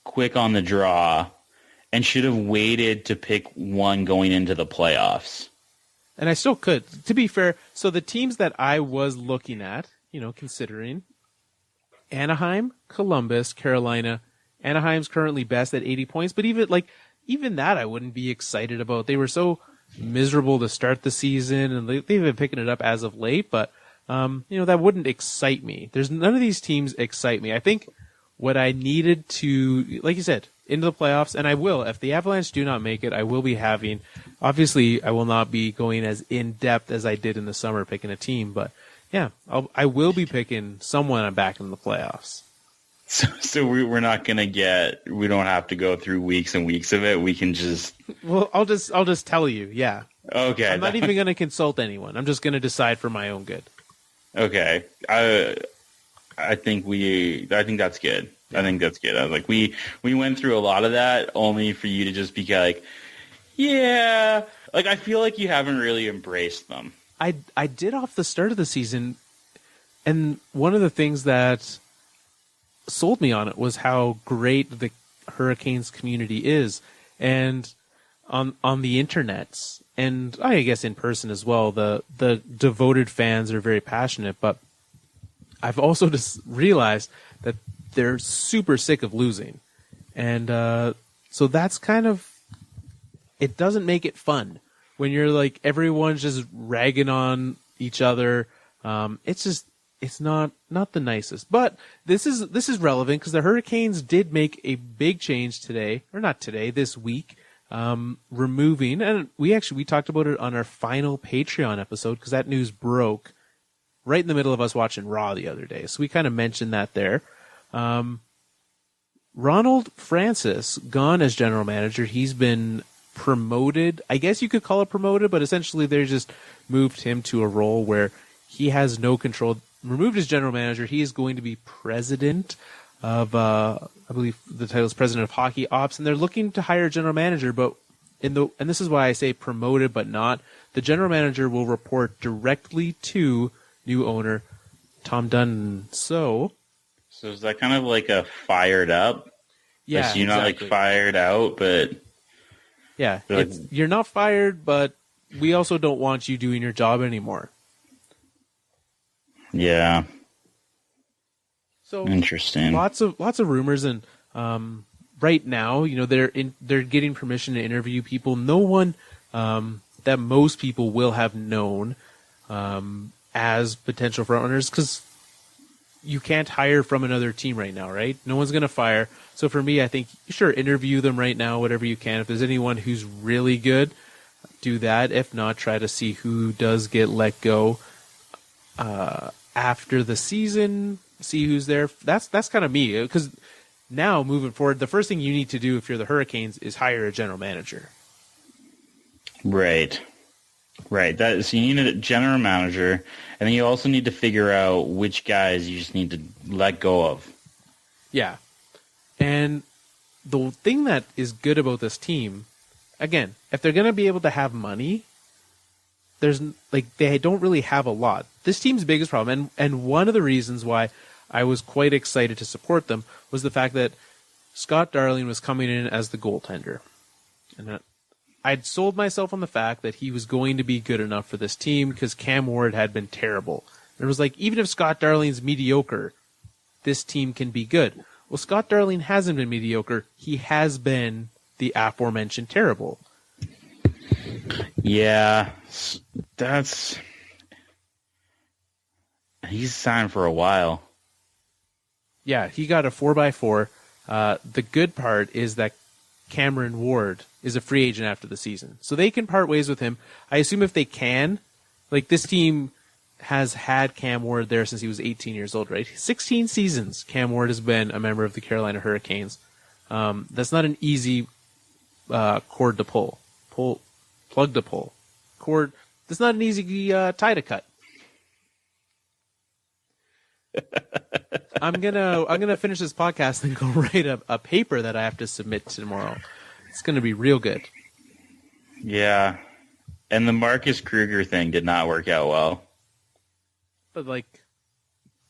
quick on the draw and should have waited to pick one going into the playoffs. And I still could. To be fair, so the teams that I was looking at, considering, Anaheim, Columbus, Carolina. Anaheim's currently best at 80 points, but even that I wouldn't be excited about. They were so miserable to start the season, and they've been picking it up as of late, but that wouldn't excite me. None of these teams excite me. I think what I needed to, like you said, into the playoffs, and I will, if the Avalanche do not make it, I will be having, obviously I will not be going as in-depth as I did in the summer picking a team, but yeah, I will be picking someone back in the playoffs. So we're not going to we don't have to go through weeks and weeks of it. We can just... Well, I'll just tell you, yeah. Okay. I'm not even going to consult anyone. I'm just going to decide for my own good. Okay. I think that's good. I think that's good. I was like, we went through a lot of that only for you to just be like, yeah. Like, I feel like you haven't really embraced them. I did off the start of the season, and one of the things that sold me on it was how great the Hurricanes community is, and on the internets, and I guess in person as well, the devoted fans are very passionate, but I've also just realized that they're super sick of losing, and so that's kind of, it doesn't make it fun when you're like everyone's just ragging on each other. It's not the nicest, but this is relevant because the Hurricanes did make a big change this week, removing, and we talked about it on our final Patreon episode because that news broke right in the middle of us watching Raw the other day, so we kind of mentioned that there. Ronald Francis gone as general manager. He's been promoted. I guess you could call it promoted, but essentially they just moved him to a role where he has no control. Removed as general manager, he is going to be president of, I believe the title is president of hockey ops, and they're looking to hire a general manager, but and this is why I say promoted, but not. The general manager will report directly to new owner Tom Dundon. So is that kind of like a fired up? Yeah, you're not like fired out, but yeah, you're not fired, but we also don't want you doing your job anymore. Yeah. So interesting. Lots of rumors, and right now, they're getting permission to interview people. No one that most people will have known as potential frontrunners, because you can't hire from another team right now, right? No one's going to fire. So for me, I think, sure, interview them right now, whatever you can. If there's anyone who's really good, do that. If not, try to see who does get let go after the season, see who's there. That's kind of me, because now moving forward, the first thing you need to do if you're the Hurricanes is hire a general manager. Right. So you need a general manager, and then you also need to figure out which guys you just need to let go of. Yeah. And the thing that is good about this team, again, if they're going to be able to have money, they don't really have a lot. This team's biggest problem, and one of the reasons why I was quite excited to support them was the fact that Scott Darling was coming in as the goaltender. And I'd sold myself on the fact that he was going to be good enough for this team because Cam Ward had been terrible. It was like, even if Scott Darling's mediocre, this team can be good. Well, Scott Darling hasn't been mediocre. He has been the aforementioned terrible. Yeah, he's signed for a while. Yeah, he got a 4x4. The good part is that Cameron Ward is a free agent after the season, so they can part ways with him. I assume if they can, like, this team has had Cam Ward there since he was 18 years old, right? 16 seasons Cam Ward has been a member of the Carolina Hurricanes. That's not an easy plug to pull. That's not an easy tie to cut. I'm gonna finish this podcast and go write a paper that I have to submit tomorrow. It's gonna be real good. Yeah, and the Marcus Kruger thing did not work out well. But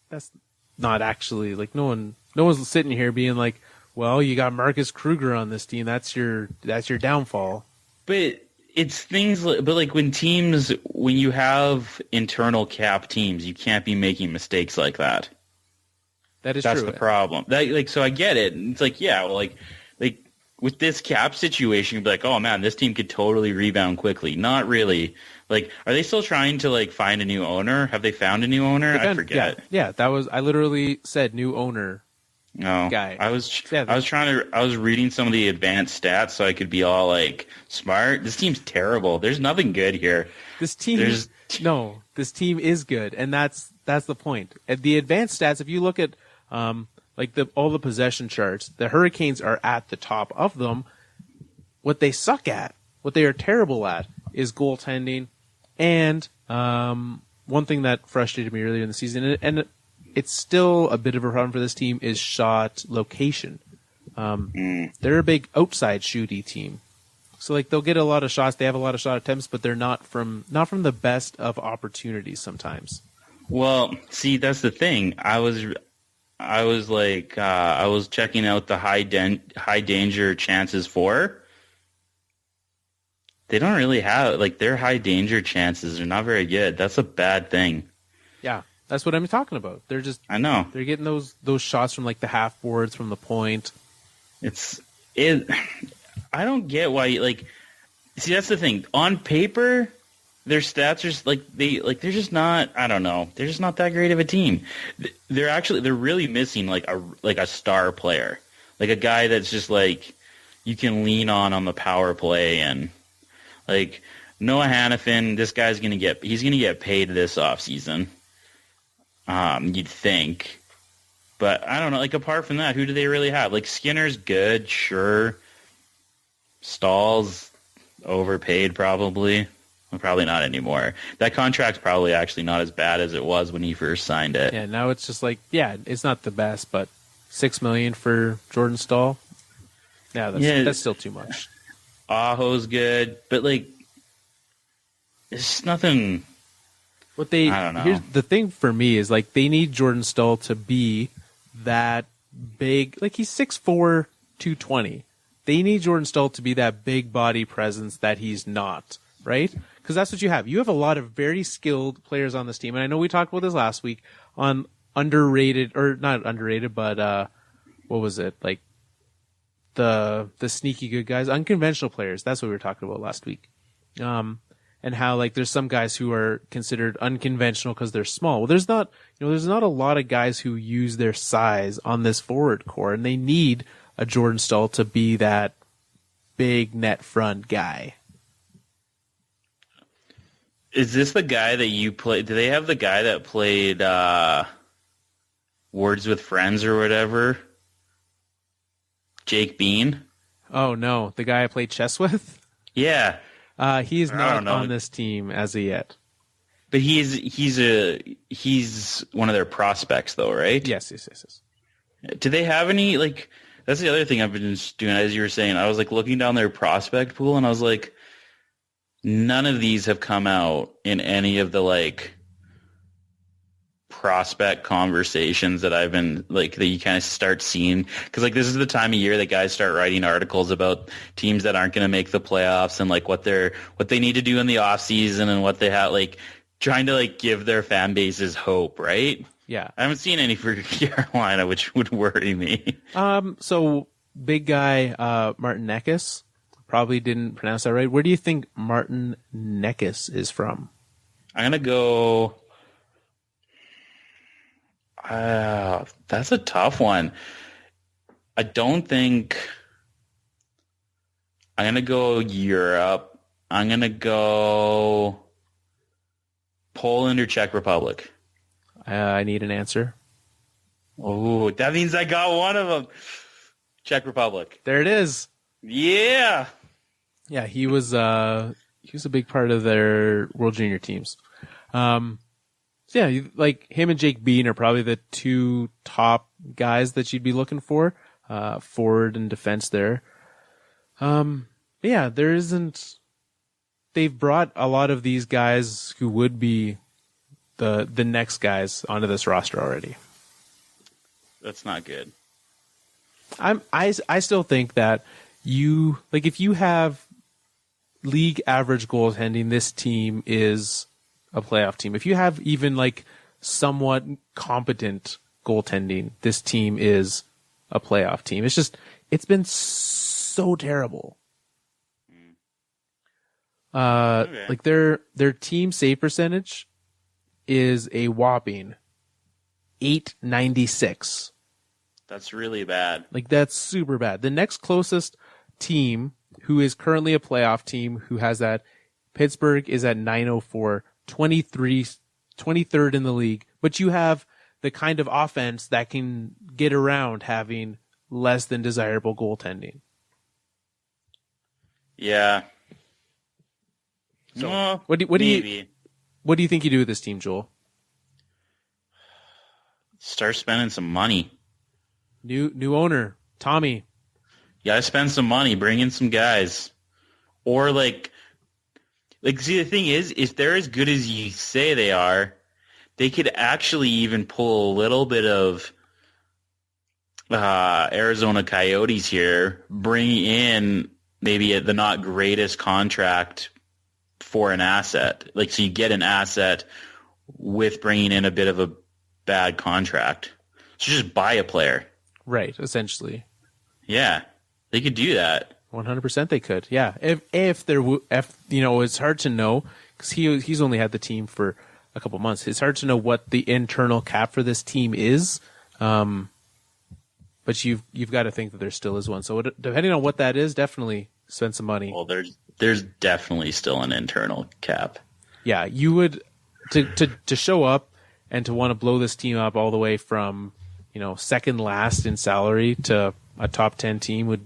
that's not actually no one's sitting here being like, well, you got Marcus Kruger on this team. That's your downfall. But it's things like, when you have internal cap teams, you can't be making mistakes like that. That is That's true. the problem. So I get it. It's like, yeah, well, like with this cap situation, you'd be like, oh man, this team could totally rebound quickly. Not really. Like, are they still trying to like find a new owner? Have they found a new owner? I forget. Yeah, I literally said new owner. No, guy. I was reading some of the advanced stats so I could be all like smart. This team's terrible. There's nothing good here. This team is good, and that's the point. At the advanced stats, if you look at all the possession charts, the Hurricanes are at the top of them. What they suck at, what they are terrible at, is goaltending. And one thing that frustrated me earlier in the season, and it's still a bit of a problem for this team, is shot location. They're a big outside shooty team. So like they'll get a lot of shots, they have a lot of shot attempts, but they're not from the best of opportunities sometimes. Well, see, that's the thing. I was checking out the high danger chances for. They don't really have their high danger chances are not very good. That's a bad thing. Yeah, that's what I'm talking about. They're just I know they're getting those shots from like the half boards from the point. I don't get why see, that's the thing. On paper, their stats are they're just not. I don't know. They're just not that great of a team. They're really missing a star player, like a guy that's just you can lean on the power play. And Noah Hannafin, this guy's gonna get paid this offseason. You'd think, but I don't know. Apart from that, who do they really have? Skinner's good, sure. Stahl's overpaid, probably. Well, probably not anymore. That contract's probably actually not as bad as it was when he first signed it. Yeah, now it's just it's not the best, but $6 million for Jordan Stahl. Yeah, that's still too much. Aho's good, but it's just nothing. I don't know. Here's the thing for me is they need Jordan Stahl to be that big. He's 6'4", 220. They need Jordan Stahl to be that big body presence that he's not, right? Because that's what you have. You have a lot of very skilled players on this team. And I know we talked about this last week on underrated, or not underrated, but what was it? The sneaky good guys, unconventional players. That's what we were talking about last week. And how there's some guys who are considered unconventional because they're small. Well, there's not a lot of guys who use their size on this forward core, and they need a Jordan Stahl to be that big net front guy. Is this the guy that you play? Do they have the guy that played Words with Friends or whatever? Jake Bean? Oh no, the guy I played chess with? Yeah. He's not on this team as of yet. But he's one of their prospects though, right? Yes. Do they have any that's the other thing I've been just doing, as you were saying. I was looking down their prospect pool, and I was none of these have come out in any of the prospect conversations that I've been that you kind of start seeing, because this is the time of year that guys start writing articles about teams that aren't going to make the playoffs and what they need to do in the off season and what they have trying to give their fan bases hope, right? Yeah. I haven't seen any for Carolina, which would worry me. So big guy Martin Necas, probably didn't pronounce that right. Where do you think Martin Necas is from? I'm gonna go. That's a tough one. I don't think. I'm gonna go Europe. I'm gonna go Poland or Czech Republic. I need an answer. Oh, that means I got one of them. Czech Republic. There it is. Yeah. Yeah, he was a big part of their World Junior teams. Him and Jake Bean are probably the two top guys that you'd be looking for, forward and defense there. There isn't. They've brought a lot of these guys who would be the next guys onto this roster already. That's not good. I still think that if you have league average goaltending, this team is a playoff team. If you have even somewhat competent goaltending, this team is a playoff team. It's been so terrible. Okay. Like their team save percentage is a whopping .896. That's really bad. Like that's super bad. The next closest team who is currently a playoff team who has that, Pittsburgh is at .904, 23rd in the league. But you have the kind of offense that can get around having less than desirable goaltending. Yeah. So Well, what do you think you do with this team, Joel? Start spending some money. New owner, Tommy. You gotta spend some money, bring in some guys. Or like see, the thing is, if they're as good as you say they are, they could actually even pull a little bit of Arizona Coyotes here, bring in maybe the not greatest contract for an asset. Like, so you get an asset with bringing in a bit of a bad contract. So just buy a player. Right, essentially. Yeah, they could do that. 100% they could. Yeah, if it's hard to know because he's only had the team for a couple months. It's hard to know what the internal cap for this team is. But you've got to think that there still is one. So depending on what that is, definitely spend some money. Well, there's definitely still an internal cap. Yeah, you would to show up and to want to blow this team up all the way from second last in salary to a top 10 team would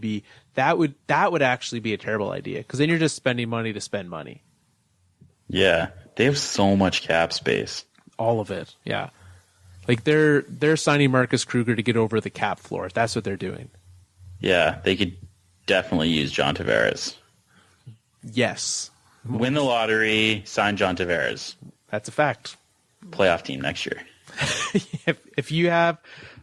actually be a terrible idea because then you're just spending money to spend money. Yeah, they have so much cap space. All of it. Yeah. Like they're signing Marcus Kruger to get over the cap floor. That's what they're doing. Yeah, they could definitely use John Tavares. Yes. Win the lottery, sign John Tavares. That's a fact. Playoff team next year. If you have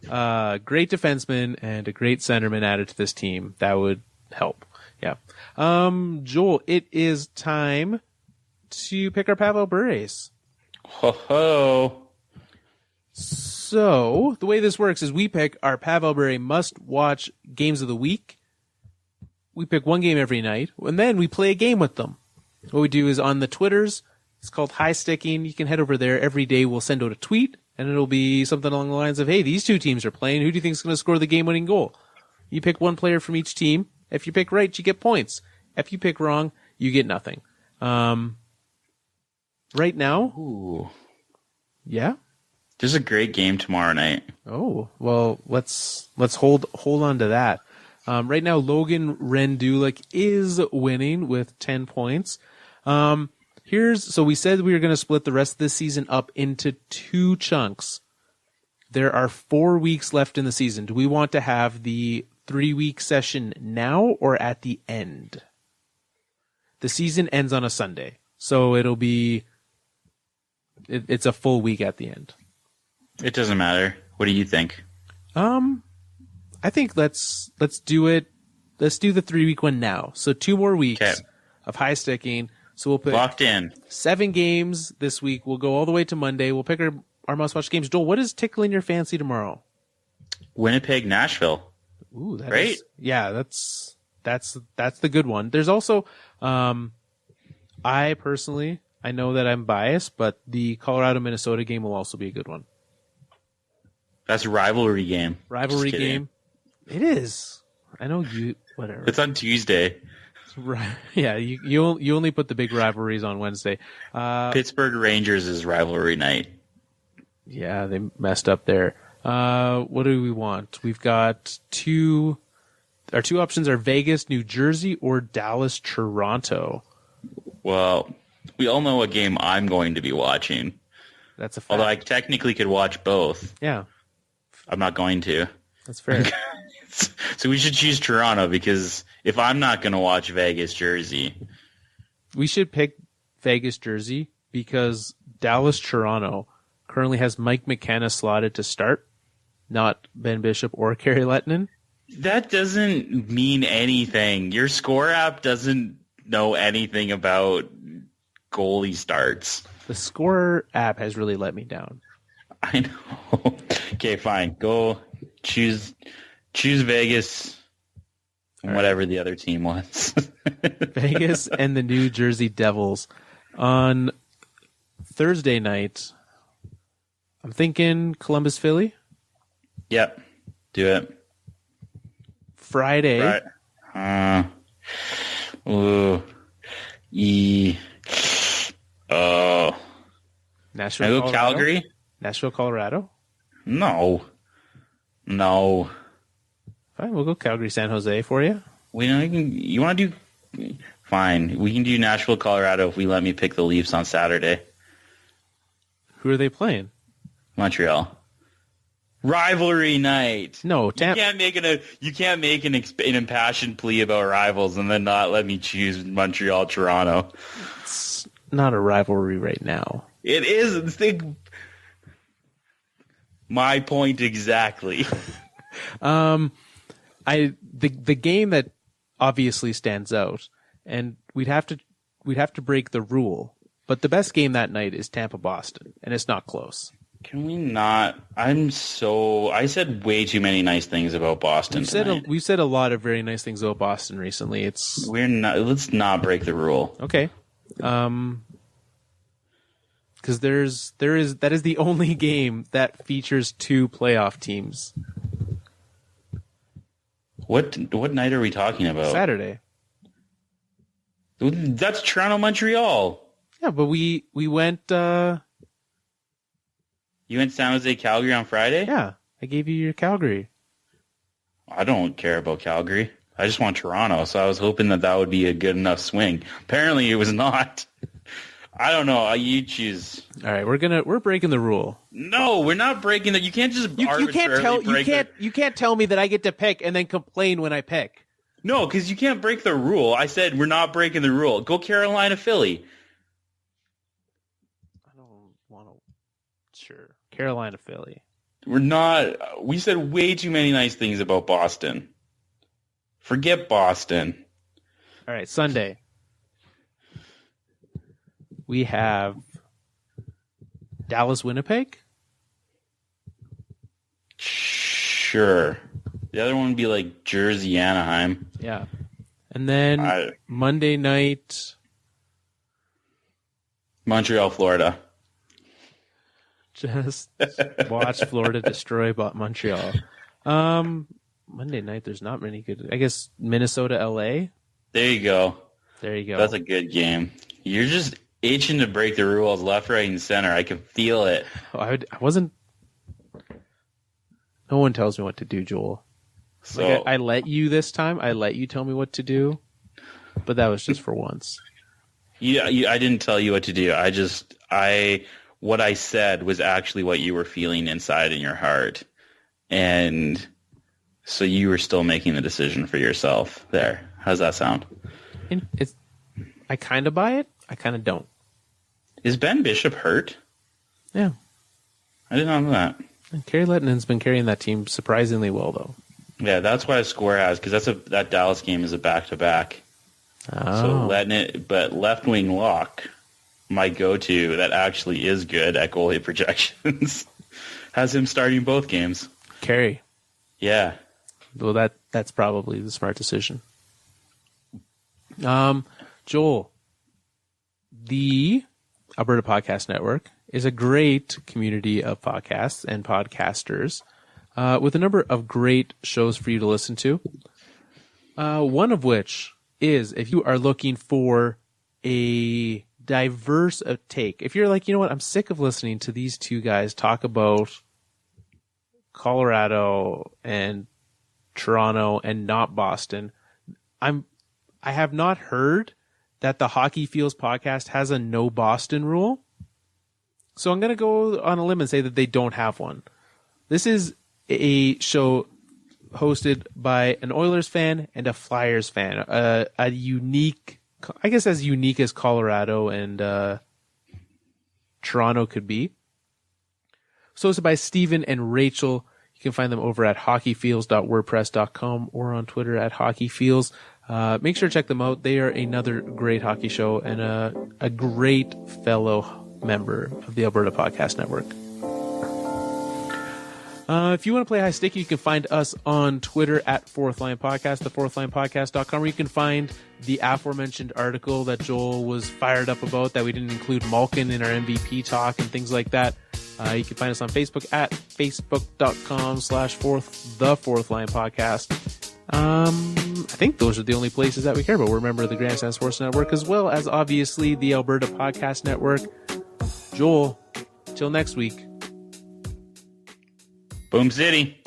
a great defenseman and a great centerman added to this team, that would help. Yeah. Joel, it is time to pick our Pavel Bures. Ho ho. So the way this works is we pick our Pavel Bure must-watch games of the week. We pick one game every night, and then we play a game with them. What we do is on the Twitters, it's called High Sticking. You can head over there. Every day we'll send out a tweet, and it'll be something along the lines of, hey, these two teams are playing. Who do you think is going to score the game-winning goal? You pick one player from each team. If you pick right, you get points. If you pick wrong, you get nothing. Right now, Ooh. yeah? There's a great game tomorrow night. Oh, well, let's hold on to that. Right now, Logan Rendulic is winning with 10 points. So we said we were going to split the rest of this season up into 2 chunks. There are 4 weeks left in the season. Do we want to have the 3-week session now or at the end? The season ends on a Sunday, so it'll be it's a full week at the end. It doesn't matter. What do you think? I think let's do it. Let's do the 3-week one now. So 2 more weeks of high sticking. So we'll pick Locked in 7 games this week. We'll go all the way to Monday. We'll pick our must-watch games. Joel, what is tickling your fancy tomorrow? Winnipeg, Nashville. Ooh, Right? That's the good one. There's also, I know that I'm biased, but the Colorado-Minnesota game will also be a good one. That's a rivalry game. Rivalry game. It is. I know you. Whatever. It's on Tuesday. Right. Yeah. You only put the big rivalries on Wednesday. Pittsburgh Rangers is rivalry night. Yeah, they messed up there. What do we want? We've got our 2 options are Vegas, New Jersey, or Dallas, Toronto. Well, we all know what game I'm going to be watching. That's a fact. Although I technically could watch both. Yeah. I'm not going to. That's fair. So we should choose Toronto because if I'm not going to watch Vegas, Jersey. We should pick Vegas, Jersey because Dallas, Toronto currently has Mike McKenna slotted to start, not Ben Bishop or Kerry Lettinen. That doesn't mean anything. Your score app doesn't know anything about goalie starts. The Scorer app has really let me down. I know. Okay, fine. Go choose Vegas and whatever the other team wants. Vegas and the New Jersey Devils. On Thursday night, I'm thinking Columbus, Philly. Yep. Do it. Friday. Right. Ooh. Oh. Nashville, I go Colorado. Calgary? Nashville, Colorado. No. Fine, we'll go Calgary, San Jose for you. You want to do... Fine. We can do Nashville, Colorado if we let me pick the Leafs on Saturday. Who are they playing? Montreal. Rivalry night. No, You can't make an impassioned plea about rivals and then not let me choose Montreal, Toronto. It's not a rivalry right now. It is. My point exactly. The game that obviously stands out, and we'd have to break the rule, but the best game that night is Tampa Boston, and it's not close. Can we not? I said way too many nice things about Boston. We've said a lot of very nice things about Boston recently. Let's not break the rule. Okay. Because that is the only game that features two playoff teams. What night are we talking about? Saturday. That's Toronto, Montreal. Yeah, but we went. You went San Jose, Calgary on Friday? Yeah, I gave you your Calgary. I don't care about Calgary. I just want Toronto, so I was hoping that would be a good enough swing. Apparently, it was not. I don't know. You choose. All right, we're breaking the rule. No, we're not breaking that. You can't just you can't tell me that I get to pick and then complain when I pick. No, because you can't break the rule. I said we're not breaking the rule. Go Carolina, Philly. I don't want to. Sure, Carolina, Philly. We're not. We said way too many nice things about Boston. Forget Boston. All right, Sunday. We have Dallas, Winnipeg. Sure. The other one would be like Jersey, Anaheim. Yeah. And then Monday night. Montreal, Florida. Just watch Florida destroy Montreal. Monday night, there's not many good. I guess Minnesota, LA. There you go. That's a good game. You're just itching to break the rules left, right, and center. I can feel it. I wasn't. No one tells me what to do, Joel. So I let you this time. I let you tell me what to do, but that was just for once. I didn't tell you what to do. What I said was actually what you were feeling inside in your heart, and so you were still making the decision for yourself. There. How's that sound? I kind of buy it. I kind of don't. Is Ben Bishop hurt? Yeah. I didn't know that. And Kerry Lettonen's been carrying that team surprisingly well, though. Yeah, that's why a score has, because that Dallas game is a back-to-back. Oh. So but left wing lock, my go-to that actually is good at goalie projections, has him starting both games. Kerry. Yeah. Well, that's probably the smart decision. Joel, the Alberta Podcast Network is a great community of podcasts and podcasters with a number of great shows for you to listen to. One of which is, if you are looking for a diverse take, if you're like, you know what, I'm sick of listening to these two guys talk about Colorado and Toronto and not Boston. I have not heard that the Hockey Feels podcast has a no Boston rule. So I'm going to go on a limb and say that they don't have one. This is a show hosted by an Oilers fan and a Flyers fan. A unique, I guess as unique as Colorado and Toronto could be. So hosted by Steven and Rachel. You can find them over at hockeyfeels.wordpress.com or on Twitter at hockeyfeels. Make sure to check them out. They are another great hockey show and a great fellow member of the Alberta Podcast Network. If you want to play high stick, you can find us on Twitter at Fourth Line Podcast, thefourthlinepodcast.com, where you can find the aforementioned article that Joel was fired up about, that we didn't include Malkin in our MVP talk and things like that. You can find us on Facebook at facebook.com/the Fourth Line Podcast. I think those are the only places that we care about. We're a member of the Grandstand Sports Network, as well as obviously the Alberta Podcast Network. Joel, till next week. Boom City.